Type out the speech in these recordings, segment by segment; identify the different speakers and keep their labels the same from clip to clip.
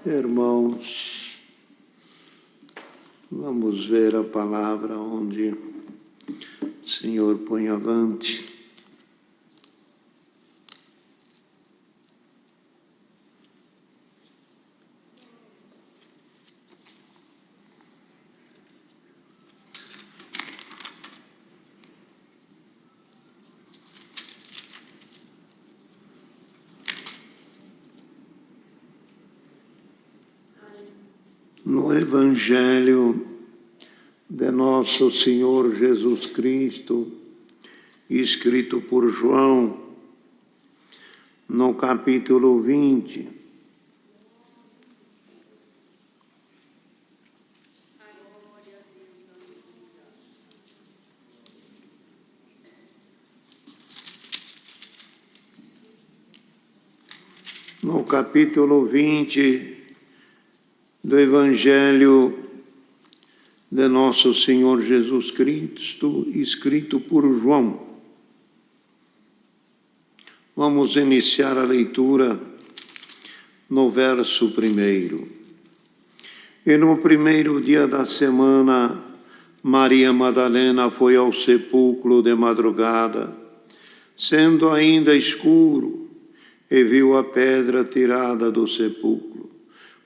Speaker 1: Irmãos, vamos ver a palavra onde o Senhor põe avante. No Evangelho de Nosso Senhor Jesus Cristo, escrito por João, no capítulo 20. No capítulo 20 do Evangelho de Nosso Senhor Jesus Cristo, escrito por João. Vamos iniciar a leitura no verso 1. E no primeiro dia da semana, Maria Madalena foi ao sepulcro de madrugada, sendo ainda escuro, e viu a pedra tirada do sepulcro.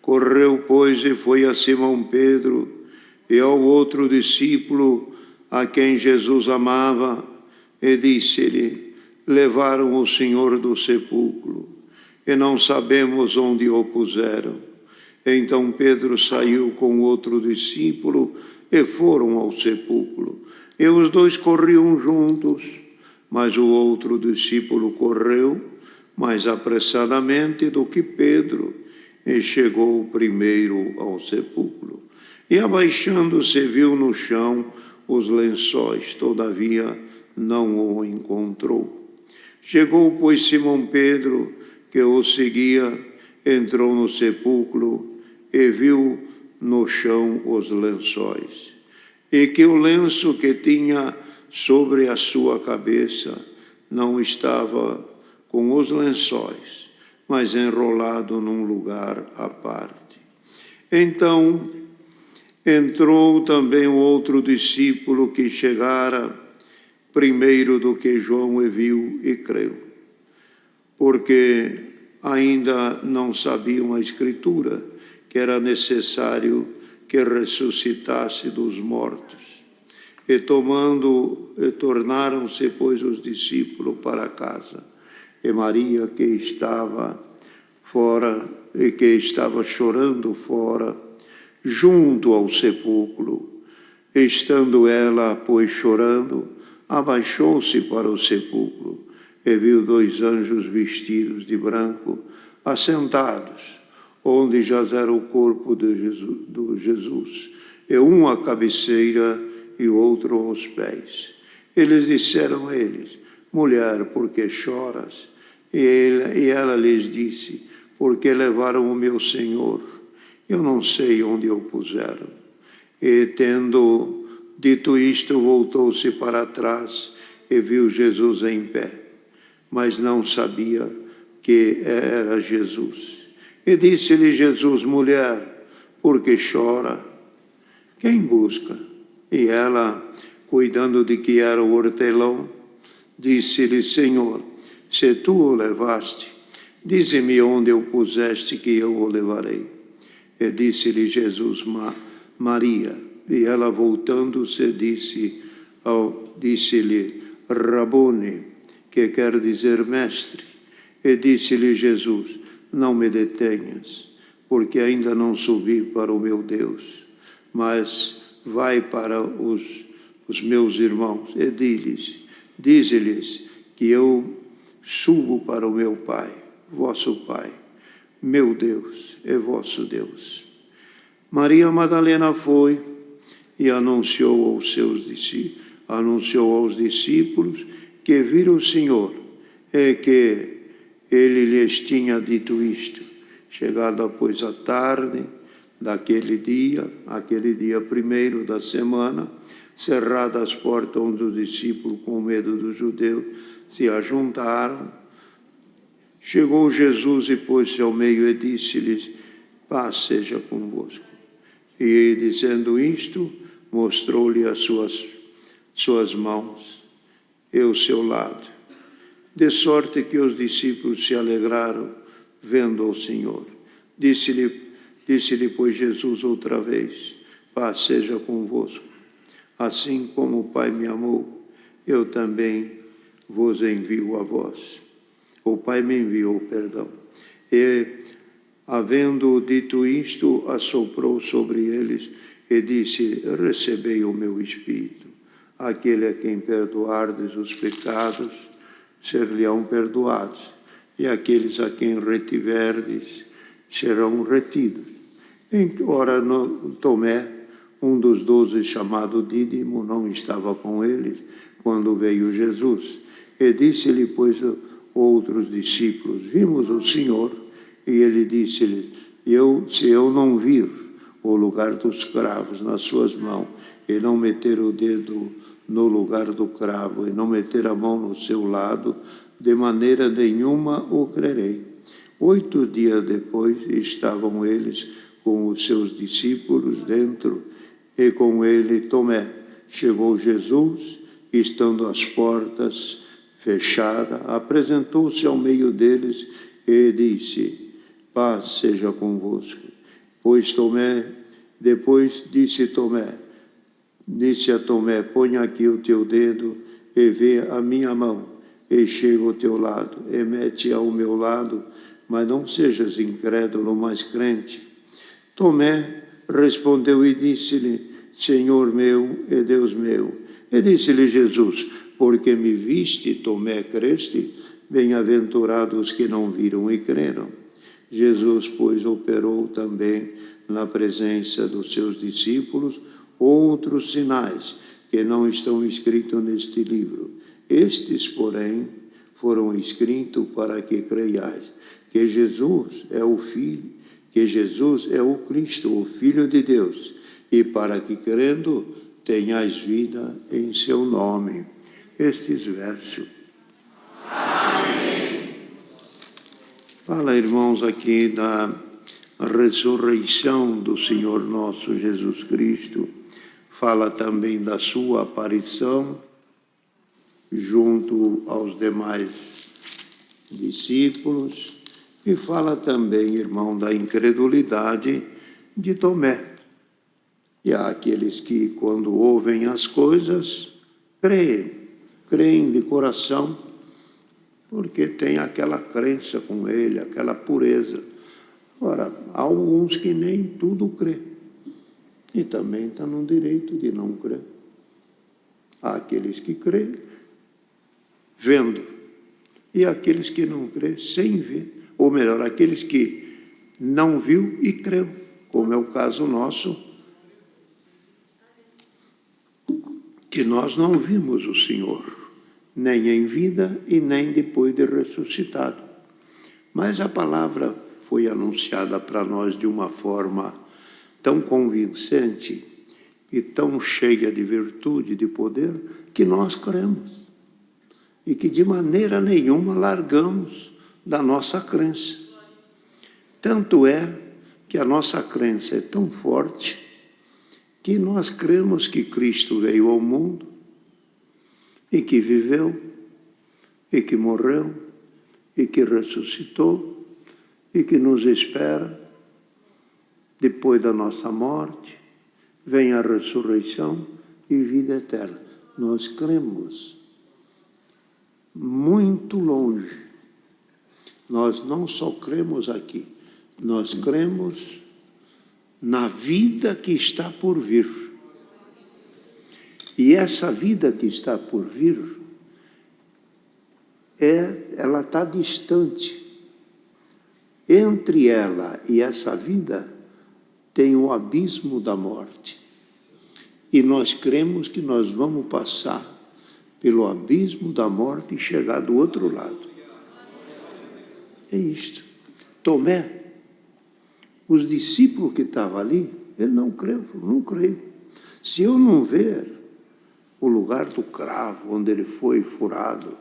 Speaker 1: Correu, pois, e foi a Simão Pedro e ao outro discípulo a quem Jesus amava, e disse-lhe: levaram o Senhor do sepulcro, e não sabemos onde o puseram. Então Pedro saiu com outro discípulo e foram ao sepulcro. E os dois corriam juntos, mas o outro discípulo correu mais apressadamente do que Pedro, e chegou primeiro ao sepulcro. E abaixando-se, viu no chão os lençóis, todavia não o encontrou. Chegou, pois, Simão Pedro, que o seguia, entrou no sepulcro e viu no chão os lençóis, e que o lenço que tinha sobre a sua cabeça não estava com os lençóis, mas enrolado num lugar à parte. Então entrou também o outro discípulo que chegara primeiro do que João, e viu e creu, porque ainda não sabiam a Escritura, que era necessário que ressuscitasse dos mortos. E tornaram-se, pois, os discípulos para casa. E Maria, que estava fora, e que estava chorando fora, junto ao sepulcro, estando ela, pois, chorando, abaixou-se para o sepulcro, e viu dois anjos vestidos de branco, assentados, onde jazera o corpo de Jesus, e um à cabeceira e o outro aos pés. Eles disseram a eles: mulher, por que choras? E ela lhes disse: porque levaram o meu Senhor, eu não sei onde o puseram. E tendo dito isto, voltou-se para trás e viu Jesus em pé, mas não sabia que era Jesus. E disse-lhe Jesus: mulher, por que chora? Quem busca? E ela, cuidando de que era o hortelão, disse-lhe: Senhor, se tu o levaste, dize-me onde o puseste, que eu o levarei. E disse-lhe Jesus: Maria. E ela, voltando-se, disse-lhe: Rabone, que quer dizer mestre. E disse-lhe Jesus: não me detenhas, porque ainda não subi para o meu Deus, mas vai para os meus irmãos e dize-lhes que eu subo para o meu Pai, vosso Pai, meu Deus e vosso Deus. Maria Madalena foi e anunciou aos discípulos que viram o Senhor e que ele lhes tinha dito isto. Chegada, pois, a tarde daquele dia, aquele dia primeiro da semana, cerradas as portas onde os discípulos, com medo dos judeus, se ajuntaram, chegou Jesus e pôs-se ao meio e disse-lhes: paz seja convosco. E, dizendo isto, mostrou-lhe as suas mãos e o seu lado, de sorte que os discípulos se alegraram, vendo o Senhor. Disse-lhe, pois, Jesus outra vez, paz seja convosco. Assim como o Pai me amou, eu também vos envio a vós. O Pai me enviou, perdão. E, havendo dito isto, assoprou sobre eles e disse, recebei o meu Espírito. Aquele a quem perdoardes os pecados, ser-lhe-ão perdoados, e aqueles a quem retiverdes, serão retidos. Ora, Tomé, um dos 12, chamado Dídimo, não estava com eles quando veio Jesus. E disse-lhe, pois, outros discípulos, vimos o Senhor. E ele disse-lhe, se eu não vir o lugar dos cravos nas suas mãos, e não meter o dedo no lugar do cravo, e não meter a mão no seu lado, de maneira nenhuma o crerei. 8 dias depois estavam eles com os seus discípulos dentro, e com ele Tomé. Chegou Jesus, estando as portas fechadas, apresentou-se ao meio deles e disse, paz seja convosco. Depois disse a Tomé, põe aqui o teu dedo e vê a minha mão, e chega ao teu lado, e mete ao meu lado, mas não sejas incrédulo, mas crente. Tomé respondeu e disse-lhe, Senhor meu e Deus meu. E disse-lhe Jesus, porque me viste, Tomé, creste? Bem-aventurados que não viram e creram. Jesus, pois, operou também na presença dos seus discípulos outros sinais que não estão escritos neste livro. Estes, porém, foram escritos para que creiais que Jesus é o Filho, que Jesus é o Cristo, o Filho de Deus, e para que, crendo, tenhais vida em seu nome. Estes versos. Amém. Fala, irmãos, aqui da ressurreição do Senhor nosso Jesus Cristo. Fala também da sua aparição junto aos demais discípulos. E fala também, irmão, da incredulidade de Tomé. E há aqueles que, quando ouvem as coisas, creem de coração, porque tem aquela crença com ele, aquela pureza. Agora, há alguns que nem tudo crê, e também estão no direito de não crer. Há aqueles que creem, vendo, e há aqueles que não creem sem ver. Ou melhor, aqueles que não viu e creu, como é o caso nosso, que nós não vimos o Senhor, nem em vida e nem depois de ressuscitado. Mas a palavra foi anunciada para nós de uma forma tão convincente e tão cheia de virtude, de poder, que nós cremos. E que de maneira nenhuma largamos da nossa crença. Tanto é que a nossa crença é tão forte que nós cremos que Cristo veio ao mundo e que viveu e que morreu e que ressuscitou e que nos espera depois da nossa morte, vem a ressurreição e vida eterna. Nós cremos muito longe. Nós não só cremos aqui, nós cremos na vida que está por vir. E essa vida que está por vir, ela está distante. Entre ela e essa vida tem o abismo da morte. E nós cremos que nós vamos passar pelo abismo da morte e chegar do outro lado. É isto. Tomé, os discípulos que estavam ali, ele não creu, não creio. Se eu não ver o lugar do cravo, onde ele foi furado,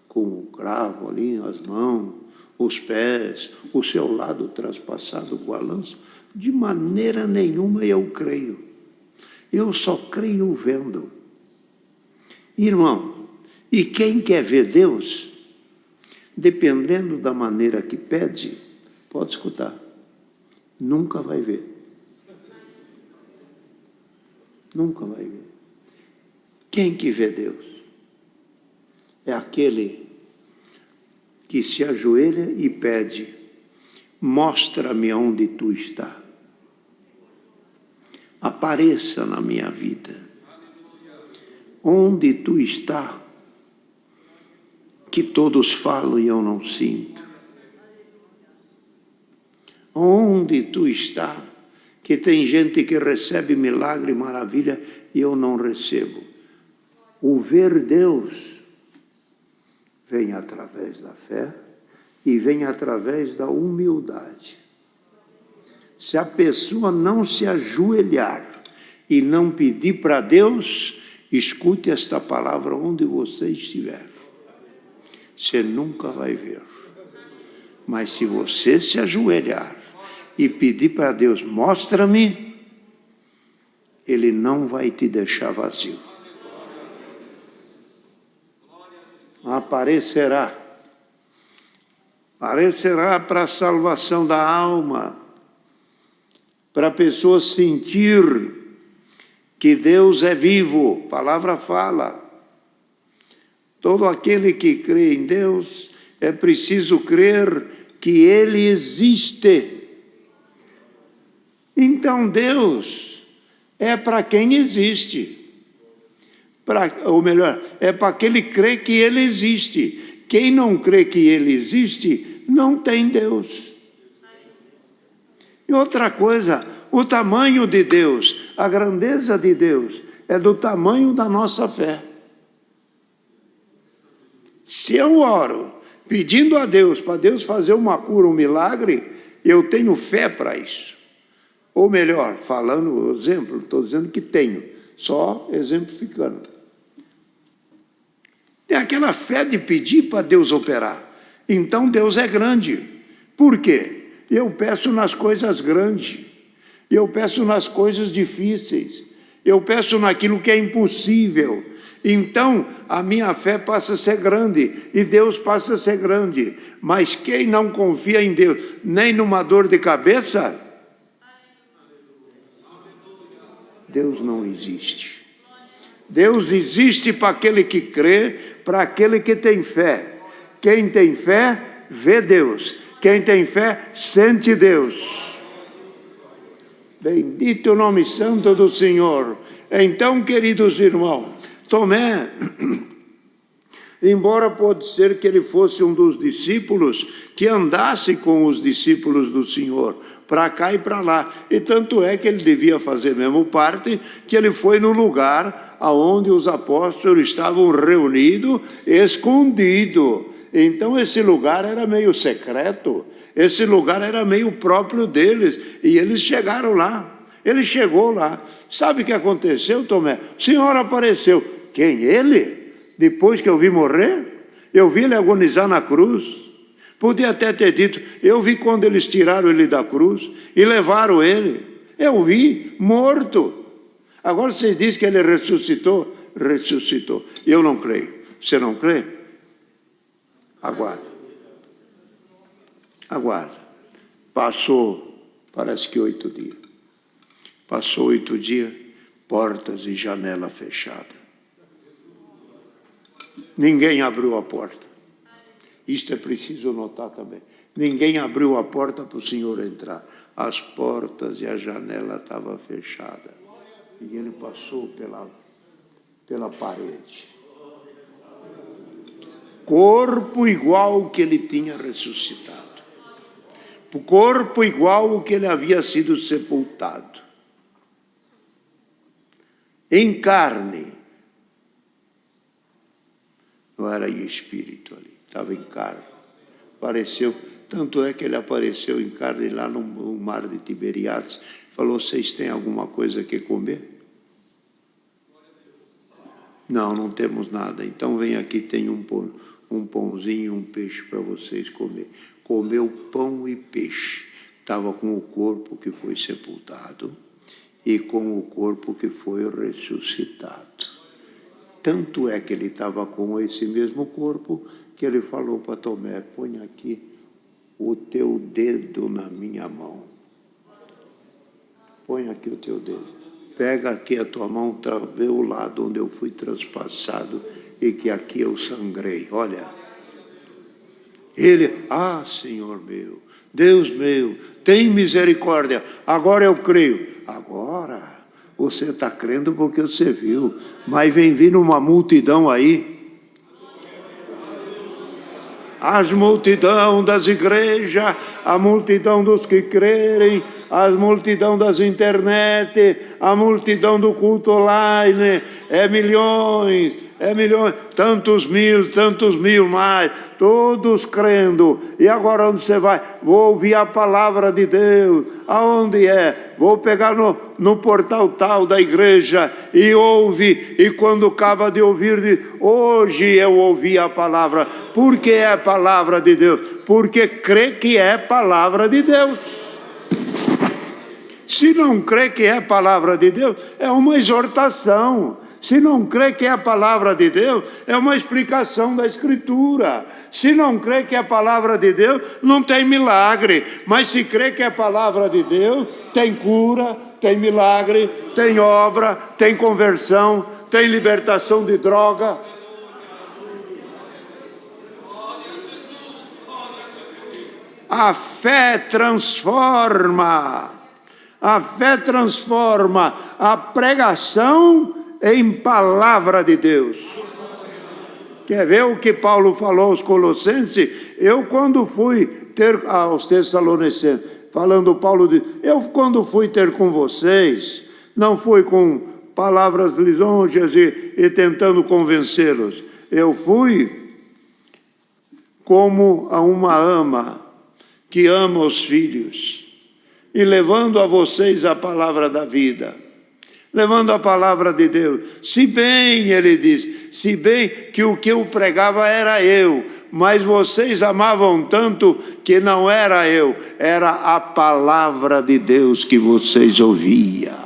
Speaker 1: com o cravo ali nas mãos, os pés, o seu lado traspassado com a lança? De maneira nenhuma eu creio. Eu só creio vendo. Irmão, e quem quer ver Deus, dependendo da maneira que pede, pode escutar, nunca vai ver. Nunca vai ver. Quem que vê Deus? É aquele que se ajoelha e pede: mostra-me onde tu está. Apareça na minha vida. Onde tu está, que todos falam e eu não sinto. Onde tu está, que tem gente que recebe milagre e maravilha e eu não recebo. O ver Deus vem através da fé e vem através da humildade. Se a pessoa não se ajoelhar e não pedir para Deus, escute esta palavra onde você estiver. Você nunca vai ver. Mas se você se ajoelhar e pedir para Deus, mostra-me, Ele não vai te deixar vazio. Aparecerá para a salvação da alma, para a pessoa sentir que Deus é vivo. A palavra fala. Todo aquele que crê em Deus, é preciso crer que Ele existe. Então Deus é para quem existe. Ou melhor, é para aquele que crê que Ele existe. Quem não crê que Ele existe, não tem Deus. E outra coisa, o tamanho de Deus, a grandeza de Deus, é do tamanho da nossa fé. Se eu oro pedindo a Deus, para Deus fazer uma cura, um milagre, eu tenho fé para isso. Ou melhor, falando exemplo, estou dizendo que tenho, só exemplificando. Tem aquela fé de pedir para Deus operar. Então Deus é grande. Por quê? Eu peço nas coisas grandes. Eu peço nas coisas difíceis. Eu peço naquilo que é impossível. Então, a minha fé passa a ser grande e Deus passa a ser grande. Mas quem não confia em Deus, nem numa dor de cabeça, Deus não existe. Deus existe para aquele que crê, para aquele que tem fé. Quem tem fé, vê Deus. Quem tem fé, sente Deus. Bendito o nome santo do Senhor. Então, queridos irmãos, Tomé, embora pode ser que ele fosse um dos discípulos, que andasse com os discípulos do Senhor, para cá e para lá. E tanto é que ele devia fazer mesmo parte, que ele foi no lugar aonde os apóstolos estavam reunidos, escondido. Então esse lugar era meio secreto, esse lugar era meio próprio deles, e eles chegaram lá. Ele chegou lá. Sabe o que aconteceu, Tomé? O Senhor apareceu. Quem? Ele? Depois que eu vi morrer? Eu vi ele agonizar na cruz. Podia até ter dito, eu vi quando eles tiraram ele da cruz e levaram ele. Eu vi, morto. Agora vocês dizem que ele ressuscitou? Ressuscitou. Eu não creio. Você não crê? Aguarda. Aguarda. Passou, parece que 8 dias. Passou 8 dias, portas e janela fechada. Ninguém abriu a porta. Isto é preciso notar também. Ninguém abriu a porta para o Senhor entrar. As portas e a janela estavam fechadas. E ele passou pela parede. Corpo igual ao que ele tinha ressuscitado. Corpo igual ao que ele havia sido sepultado. Em carne. Não era em espírito ali, estava em carne. Apareceu, tanto é que ele apareceu em carne lá no mar de Tiberiades. Falou, vocês têm alguma coisa que comer? Não, não temos nada. Então vem aqui, tem um pãozinho e um peixe para vocês comer. comeu pão e peixe. Estava com o corpo que foi sepultado e com o corpo que foi ressuscitado. Tanto é que ele estava com esse mesmo corpo que ele falou para Tomé: põe aqui o teu dedo na minha mão. Põe aqui o teu dedo. Pega aqui a tua mão, vê o lado onde eu fui transpassado e que aqui eu sangrei. Olha. Ele, Senhor meu, Deus meu, tem misericórdia. Agora eu creio. Agora você está crendo porque você viu. Mas vem vindo uma multidão aí. As multidão das igrejas, a multidão dos que crerem, a multidão das internet, a multidão do culto online, milhões, tantos mil mais, todos crendo. E agora onde você vai? Vou ouvir a palavra de Deus. Aonde é? Vou pegar no portal tal da igreja e ouve. E quando acaba de ouvir, diz: hoje eu ouvi a palavra. Por que é a palavra de Deus? Porque crê que é palavra de Deus. Se não crê que é palavra de Deus, é uma exortação. Se não crê que é a palavra de Deus, é uma explicação da Escritura. Se não crê que é a palavra de Deus, não tem milagre. Mas se crê que é a palavra de Deus, tem cura, tem milagre, tem obra, tem conversão, tem libertação de droga. A fé transforma. A fé transforma a pregação em palavra de Deus. Quer ver o que Paulo falou aos Colossenses? Eu quando fui ter, aos Tessalonicenses, falando Paulo, eu quando fui ter com vocês, não fui com palavras lisonjas e tentando convencê-los. Eu fui como a uma ama que ama os filhos, e levando a vocês a palavra da vida, levando a palavra de Deus. Se bem, ele diz, se bem que o que eu pregava era eu, mas vocês amavam tanto que não era eu, era a palavra de Deus que vocês ouviam.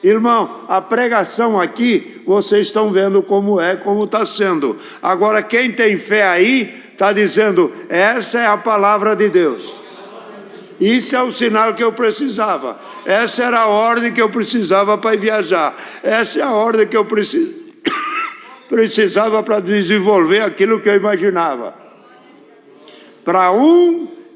Speaker 1: Irmão, a pregação aqui, vocês estão vendo como está sendo. Agora, quem tem fé aí, está dizendo: essa é a palavra de Deus. Isso é o sinal que eu precisava. Essa era a ordem que eu precisava para viajar. Essa é a ordem que eu precisava para desenvolver aquilo que eu imaginava. Para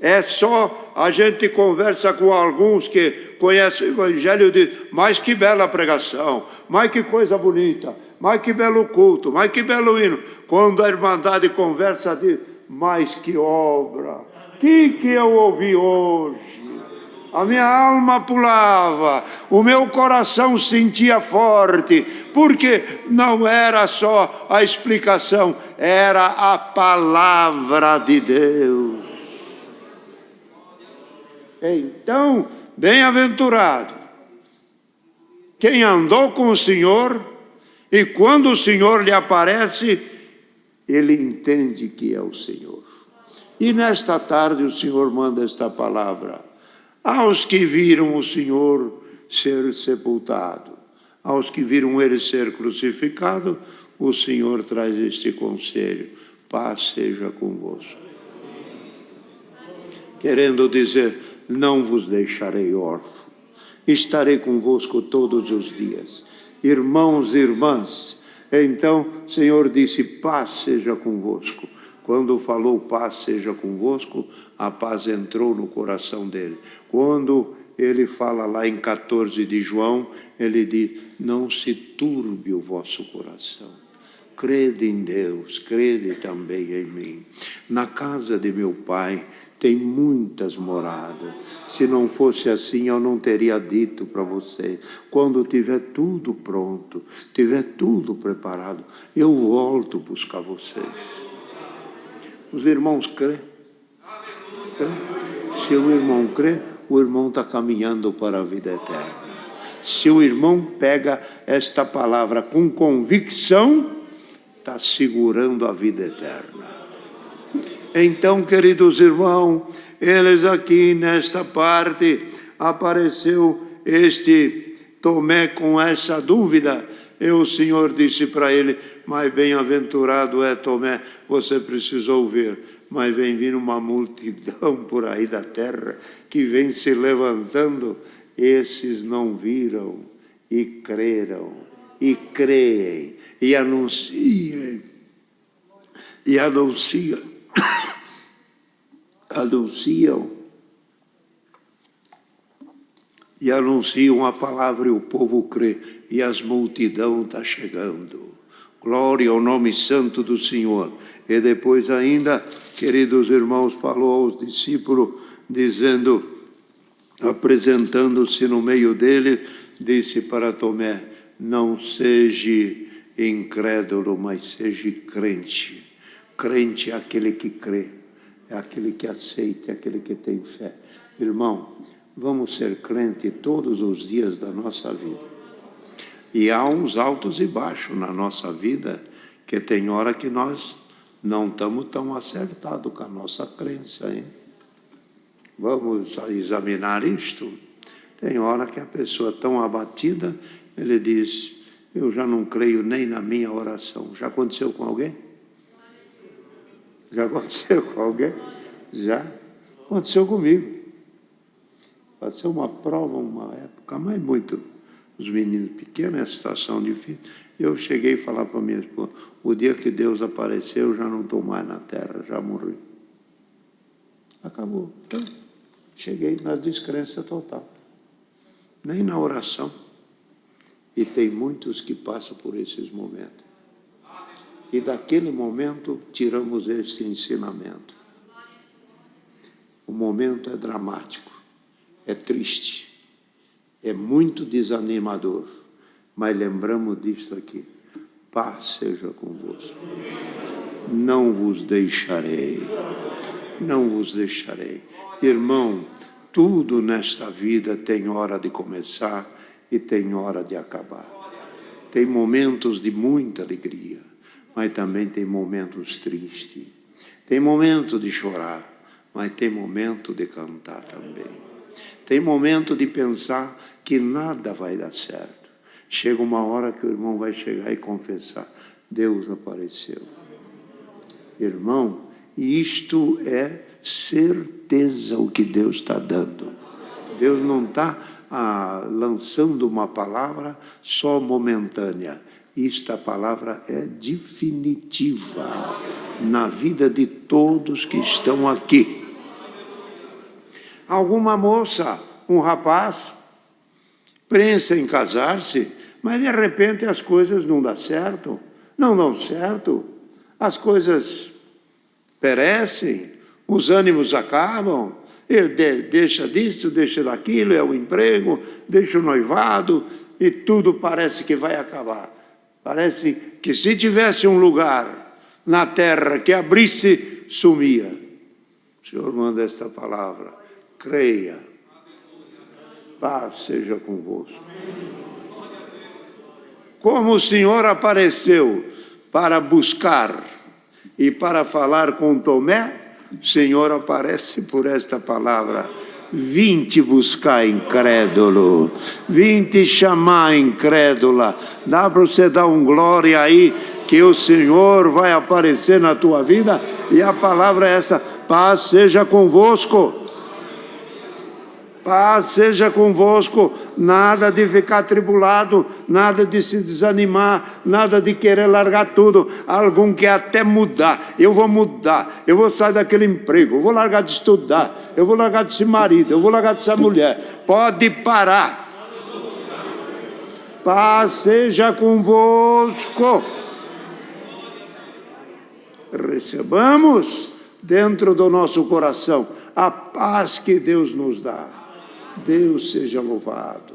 Speaker 1: é só, a gente conversa com alguns que conhecem o Evangelho e diz: mas que bela pregação, mas que coisa bonita, mas que belo culto, mas que belo hino. Quando a Irmandade conversa, diz: mas que obra. Que eu ouvi hoje? A minha alma pulava, o meu coração sentia forte, porque não era só a explicação, era a palavra de Deus. Então, bem-aventurado quem andou com o Senhor, e quando o Senhor lhe aparece, ele entende que é o Senhor. E nesta tarde o Senhor manda esta palavra aos que viram o Senhor ser sepultado, aos que viram ele ser crucificado. O Senhor traz este conselho: paz seja convosco. Querendo dizer: não vos deixarei órfão, estarei convosco todos os dias. Irmãos e irmãs, então o Senhor disse: paz seja convosco. Quando falou paz seja convosco, a paz entrou no coração dele. Quando ele fala lá em 14 de João, ele diz: não se turbe o vosso coração. Crede em Deus, crede também em mim. Na casa de meu Pai tem muitas moradas. Se não fosse assim, eu não teria dito para vocês. Quando tiver tudo pronto, tiver tudo preparado, eu volto buscar vocês. Os irmãos crêem? Se o irmão crê, o irmão está caminhando para a vida eterna. Se o irmão pega esta palavra com convicção, está segurando a vida eterna. Então, queridos irmãos, eles aqui nesta parte, apareceu este Tomé com essa dúvida, e o Senhor disse para ele, mas bem-aventurado é Tomé, você precisou ver, mas vem vindo uma multidão por aí da terra, que vem se levantando, esses não viram, e creram, e creem, e anunciam, anunciam a palavra e o povo crê, e as multidões estão chegando. Glória ao nome santo do Senhor. E depois ainda, queridos irmãos, falou aos discípulos, dizendo, apresentando-se no meio dele, disse para Tomé, não seja incrédulo, mas seja crente. Crente é aquele que crê, é aquele que aceita, é aquele que tem fé. Irmão, vamos ser crente todos os dias da nossa vida. E há uns altos e baixos na nossa vida, que tem hora que nós não estamos tão acertados com a nossa crença, hein? Vamos examinar isto. Tem hora que a pessoa tão abatida, ele diz, eu já não creio nem na minha oração. Já aconteceu com alguém? Já aconteceu com alguém? Já? Aconteceu comigo. Pode ser uma prova, uma época, mas muito. Os meninos pequenos, é situação difícil. Eu cheguei a falar para minha esposa, o dia que Deus apareceu, eu já não estou mais na terra, já morri. Acabou. Então, cheguei na descrença total. Nem na oração. E tem muitos que passam por esses momentos. E daquele momento, tiramos esse ensinamento. O momento é dramático, é triste, é muito desanimador, mas lembramos disso aqui, paz seja convosco, não vos deixarei, não vos deixarei. Irmão, tudo nesta vida tem hora de começar e tem hora de acabar. Tem momentos de muita alegria, mas também tem momentos tristes. Tem momento de chorar, mas tem momento de cantar também. Tem momento de pensar que nada vai dar certo. Chega uma hora que o irmão vai chegar e confessar, Deus apareceu. Irmão, isto é certeza o que Deus está dando. Deus não está lançando uma palavra só momentânea. Esta palavra é definitiva na vida de todos que estão aqui. Alguma moça, um rapaz, pensa em casar-se, mas de repente as coisas não dão certo. Não dão certo. As coisas perecem, os ânimos acabam. Ele deixa disso, deixa daquilo, é o emprego, deixa o noivado e tudo parece que vai acabar. Parece que se tivesse um lugar na terra que abrisse, sumia. O Senhor manda esta palavra, creia, paz seja convosco. Como o Senhor apareceu para buscar e para falar com Tomé, o Senhor aparece por esta palavra, vim te buscar incrédulo, vim te chamar incrédula. Dá para você dar um glória aí, que o Senhor vai aparecer na tua vida, e a palavra é essa, paz seja convosco. Paz seja convosco, nada de ficar atribulado, nada de se desanimar, nada de querer largar tudo. Algum quer até mudar, eu vou sair daquele emprego, eu vou largar de estudar, eu vou largar desse marido, eu vou largar dessa mulher. Pode parar. Paz seja convosco. Recebamos dentro do nosso coração a paz que Deus nos dá. Deus seja louvado.